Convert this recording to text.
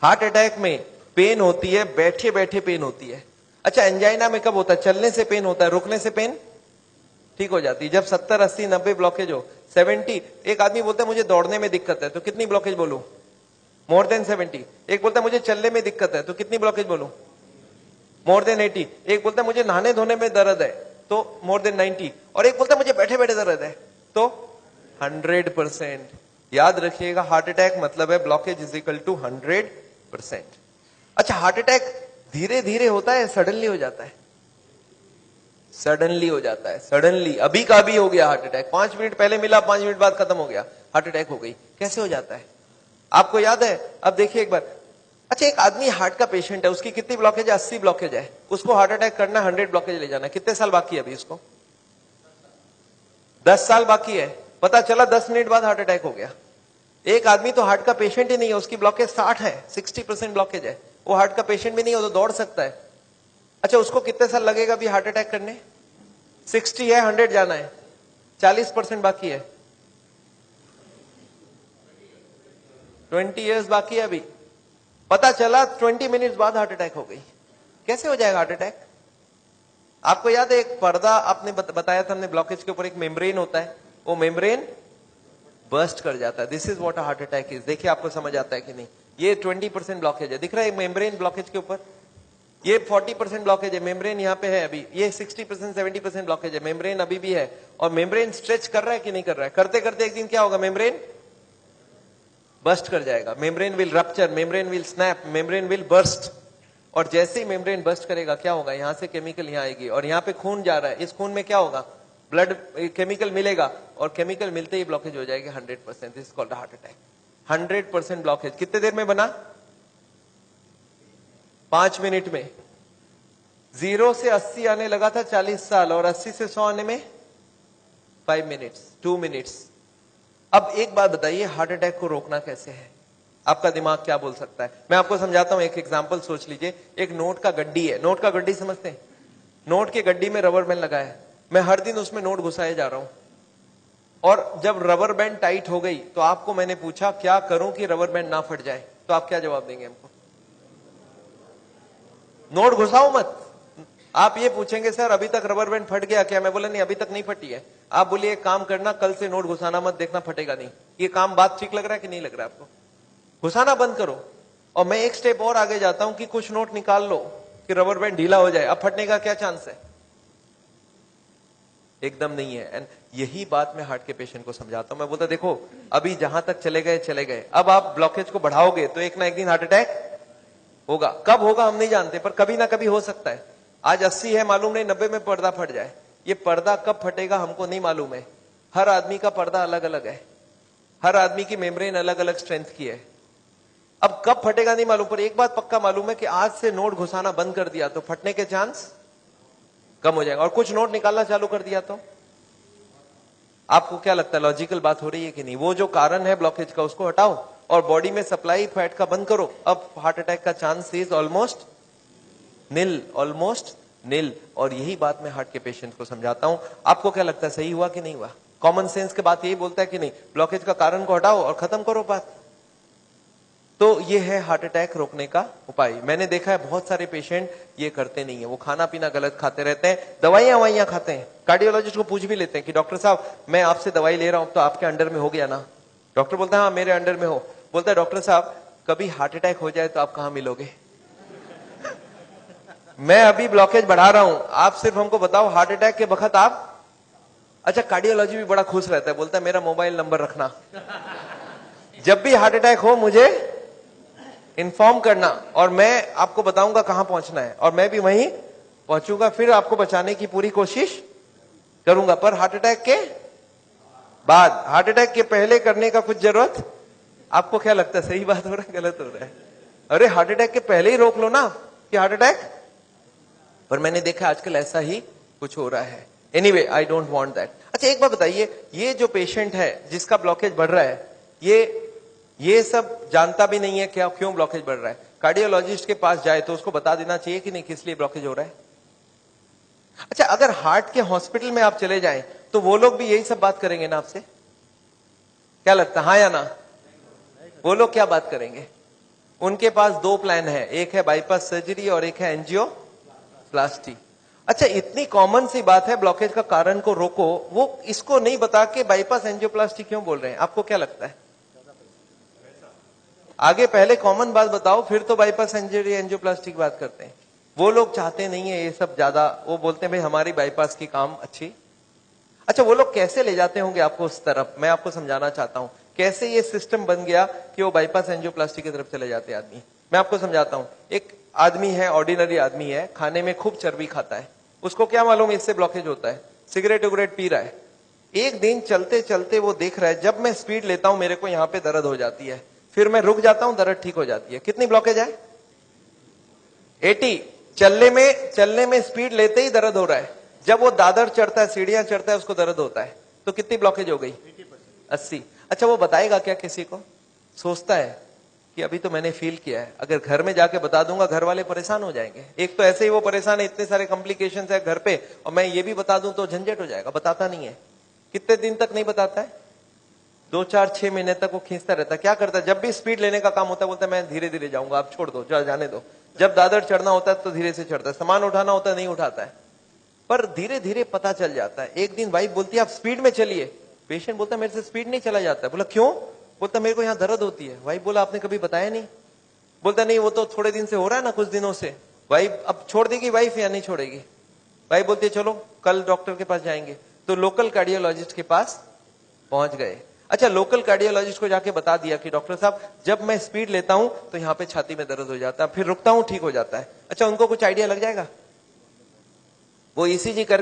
Heart attack में pen होती है, बैठे बैठे पेन होती है। अच्छा, एंजाइना में कब होता है? चलने से पेन होता है, रुकने से पेन ठीक हो जाती है। जब 70, 80, 90 ब्लॉकेज हो, 70, एक आदमी बोलता है मुझे दौड़ने में दिक्कत है, तो कितनी ब्लॉकेज बोलूं? More than 70। एक बोलता है मुझे चलने में दिक्कत है, तो कितनी ब्लॉकेज बोलूं? More than 80। एक बोलता है मुझे नहाने धोने में दर्द है, तो मोर देन 90। और एक बोलता है मुझे बैठे बैठे दर्द है, तो 100%। याद रखिएगा, हार्ट अटैक मतलब है ब्लॉकेज इज इक्वल टू 100%। अच्छा, हार्ट अटैक धीरे धीरे होता है, सडनली हो जाता है? सडनली हो जाता है, सडनली। अभी का अभी हो गया हार्ट अटैक, 5 मिनट पहले मिला, 5 मिनट बाद खत्म हो गया, हार्ट अटैक हो गई। कैसे हो जाता है आपको याद है? अब देखिए एक बार। अच्छा, एक आदमी हार्ट का पेशेंट है, उसकी कितनी ब्लॉकेज है? 80 ब्लॉकेज है। उसको हार्ट अटैक करना, 100 ब्लॉकेज ले जाना, कितने साल बाकी है अभी उसको? 10 साल बाकी है। पता चला 10 मिनट बाद हार्ट अटैक हो गया। एक आदमी तो हार्ट का पेशेंट ही नहीं है, उसकी ब्लॉकेज 60 है, 60% ब्लॉकेज है, वो हार्ट का पेशेंट भी नहीं हो तो दौड़ सकता है। अच्छा, उसको कितने साल लगेगा अभी हार्ट अटैक करने? 60 है, 100 जाना है, 40% बाकी है, 20 ईयर्स बाकी है अभी। पता चला 20 मिनट्स बाद हार्ट अटैक हो गई। कैसे हो जाएगा हार्ट अटैक? आपको याद है एक पर्दा आपने बताया था हमने, ब्लॉकेज के ऊपर एक मेम्ब्रेन होता है, वो मेम्ब्रेन बर्स्ट कर जाता है। This is what a heart attack is. देखिए आपको समझ आता है कि नहीं? ये 20% ब्लॉकेज है, दिख रहा है मेम्ब्रेन ब्लॉकेज के ऊपर। ये 40% ब्लॉकेज है, मेम्ब्रेन यहाँ पे है अभी। ये 60%, 70% ब्लॉकेज है, मेम्ब्रेन अभी भी है। और मेम्ब्रेन स्ट्रेच कर रहा है कि नहीं कर रहा है? करते करते एक दिन क्या होगा? मेम्ब्रेन बर्स्ट कर जाएगा। Membrane will rupture, membrane will snap, membrane will burst. और जैसे ही मेम्ब्रेन बर्स्ट करेगा क्या होगा? यहां से केमिकल यहां आएगी, और यहां पे खून जा रहा है, इस खून में क्या होगा? ब्लड केमिकल मिलेगा, और केमिकल मिलते ही ब्लॉकेज हो जाएगी 100%। This is called heart attack. 100% blockage कितने देर में बना? 5 मिनट में। 0 से 80 आने लगा था 40 साल, और 80 से 100 आने में 5 मिनट्स, 2 मिनट्स। अब एक बात बताइए, हार्ट अटैक को रोकना कैसे है? आपका दिमाग क्या बोल सकता है? मैं आपको समझाता हूं, एक एग्जांपल सोच लीजिए। एक नोट का गड्डी है, नोट का गड्डी समझते हैं? नोट के गड्डी में रबर बैंड लगा है, मैं हर दिन उसमें नोट घुसाए जा रहा हूं, और जब रबर बैंड टाइट हो गई तो आपको मैंने पूछा क्या करूं कि रबर बैंड ना फट जाए, तो आप क्या जवाब देंगे हमको? नोट घुसाओ मत। आप ये पूछेंगे सर अभी तक रबर बैंड फट गया क्या? मैं बोला नहीं, अभी तक नहीं फटी है। आप बोलिए एक काम करना, कल से नोट घुसाना मत, देखना फटेगा नहीं। ये काम बात ठीक लग रहा है कि नहीं लग रहा है आपको? घुसाना बंद करो। और मैं एक स्टेप और आगे जाता हूं कि कुछ नोट निकाल लो कि रबर बैंड ढीला हो जाए, अब फटने का क्या चांस है? एकदम नहीं है। एंड यही बात मैं हार्ट के पेशेंट को समझाता हूं। मैं बोलता देखो अभी जहां तक चले गए चले गए, अब आप ब्लॉकेज को बढ़ाओगे तो एक ना एक दिन हार्ट अटैक होगा। कब होगा हम नहीं जानते, पर कभी ना कभी हो सकता है। आज 80 है, मालूम नहीं 90 में पर्दा फट जाए। ये पर्दा कब फटेगा हमको नहीं मालूम है। हर आदमी का पर्दा अलग अलग है, हर आदमी की मेम्ब्रेन अलग अलग स्ट्रेंथ की है। अब कब फटेगा नहीं मालूम, पर एक बात पक्का मालूम है कि आज से नोट घुसाना बंद कर दिया तो फटने के चांस कम हो जाएगा, और कुछ नोट निकालना चालू कर दिया तो। आपको क्या लगता है, लॉजिकल बात हो रही है कि नहीं? वो जो कारण है ब्लॉकेज का उसको हटाओ, और बॉडी में सप्लाई फैट का बंद करो, अब हार्ट अटैक का chance is almost nil, almost nil. और यही बात मैं हार्ट के पेशेंट को समझाता हूं। आपको क्या लगता है, सही हुआ कि नहीं हुआ? कॉमन सेंस की बात यही बोलता है कि नहीं? ब्लॉकेज का कारण को हटाओ और खत्म करो बात। तो ये है हार्ट अटैक रोकने का उपाय। मैंने देखा है बहुत सारे पेशेंट ये करते नहीं है, वो खाना पीना गलत खाते रहते हैं, दवाइयां खाते हैं। कार्डियोलॉजिस्ट को पूछ भी लेते हैं कि डॉक्टर साहब मैं आपसे दवाई ले रहा हूं तो आपके अंडर में हो गया ना? डॉक्टर बोलता है हाँ मेरे अंडर में हो। बोलता है डॉक्टर साहब कभी हार्ट अटैक हो जाए तो आप कहां मिलोगे? मैं अभी ब्लॉकेज बढ़ा रहा हूं, आप सिर्फ हमको बताओ हार्ट अटैक के वक्त आप। अच्छा, कार्डियोलॉजी भी बड़ा खुश रहता है, बोलता है मेरा मोबाइल नंबर रखना, जब भी हार्ट अटैक हो मुझे इन्फॉर्म करना, और मैं आपको बताऊंगा कहां पहुंचना है, और मैं भी वहीं पहुंचूंगा, फिर आपको बचाने की पूरी कोशिश करूंगा। पर हार्ट अटैक के बाद, हार्ट अटैक के पहले करने का कुछ जरूरत। आपको क्या लगता है, सही बात हो रहा है गलत हो रहा है? अरे हार्ट अटैक के पहले ही रोक लो ना कि हार्ट अटैक। पर मैंने देखा आजकल ऐसा ही कुछ हो रहा है। Anyway I don't want that. अच्छा एक बात बताइए, ये जो पेशेंट है जिसका ब्लॉकेज बढ़ रहा है, ये सब जानता भी नहीं है क्या क्यों ब्लॉकेज बढ़ रहा है। कार्डियोलॉजिस्ट के पास जाए तो उसको बता देना चाहिए कि नहीं किस लिए ब्लॉकेज हो रहा है। अच्छा, अगर हार्ट के हॉस्पिटल में आप चले जाएं तो वो लोग भी यही सब बात करेंगे ना आपसे? क्या लगता है, हाँ या ना? वो लोग क्या बात करेंगे? उनके पास दो प्लान है, एक है बाईपास सर्जरी और एक है एंजियोप्लास्टी। अच्छा, इतनी कॉमन सी बात है, ब्लॉकेज का कारण को रोको, वो इसको नहीं बता के बाईपास एंजियोप्लास्टी क्यों बोल रहे हैं? आपको क्या लगता है? आगे पहले कॉमन बात बताओ, फिर तो बाईपास सर्जरी एंजियोप्लास्टी की बात करते हैं। वो लोग चाहते नहीं है ये सब ज्यादा, वो बोलते हैं भाई हमारी बाईपास की काम अच्छी। अच्छा, वो लोग कैसे ले जाते होंगे आपको उस तरफ? मैं आपको समझाना चाहता हूं कैसे ये सिस्टम बन गया कि वो बाईपास एंजियोप्लास्टी की तरफ चले जाते आदमी। मैं आपको समझाता हूं। एक आदमी है, ऑर्डिनरी आदमी है, खाने में खूब चर्बी खाता है, उसको क्या मालूम इससे ब्लॉकेज होता है? सिगरेट उगरेट पी रहा है। एक दिन चलते चलते वो देख रहा है जब मैं स्पीड लेता हूं मेरे को यहाँ पे दर्द हो जाती है, फिर मैं रुक जाता हूं, दर्द ठीक हो जाती है। कितनी ब्लॉकेज है? 80। चलने में स्पीड लेते ही दर्द हो रहा है। जब वो दादर चढ़ता है, सीढ़ियां चढ़ता है, उसको दर्द होता है। तो कितनी ब्लॉकेज हो गई? 80। अच्छा, वो बताएगा क्या किसी को? सोचता है कि अभी तो मैंने फील किया है, अगर घर में जाके बता दूंगा घर वाले परेशान हो जाएंगे। एक तो ऐसे ही वो परेशान है, इतने सारे कॉम्प्लिकेशंस है घर पे, और मैं ये भी बता दूं तो झंझट हो जाएगा। बताता नहीं है। कितने दिन तक नहीं बताता है? 2 4 6 महीने तक वो खींचता रहता है। क्या करता है? जब भी स्पीड लेने का काम होता है बोलता है मैं धीरे धीरे जाऊंगा, आप छोड़ दो, जाने दो। जब दादर चढ़ना होता है तो धीरे से चढ़ता है, सामान उठाना होता है नहीं उठाता है। पर धीरे धीरे पता चल जाता है। एक दिन वाइफ बोलती है आप स्पीड में चलिए, पेशेंट बोलता है मेरे से स्पीड नहीं चला जाता है। बोला क्यों? बोलता मेरे को यहाँ दर्द होती है। वाइफ बोला आपने कभी बताया नहीं? बोलता नहीं, वो तो थोड़े दिन से हो रहा है ना, कुछ दिनों से। वाइफ अब छोड़ देगी वाइफ या नहीं छोड़ेगी? वाइफ बोलती है चलो कल डॉक्टर के पास जाएंगे। तो लोकल कार्डियोलॉजिस्ट के पास पहुंच गए। अच्छा, लोकल कार्डियोलॉजिस्ट को जाके बता दिया कि डॉक्टर साहब जब मैं स्पीड लेता हूं तो यहाँ पे छाती में दर्द हो जाता है, फिर रुकता हूं ठीक हो जाता है। अच्छा, उनको कुछ आइडिया लग जाएगा? वो ईसीजी कर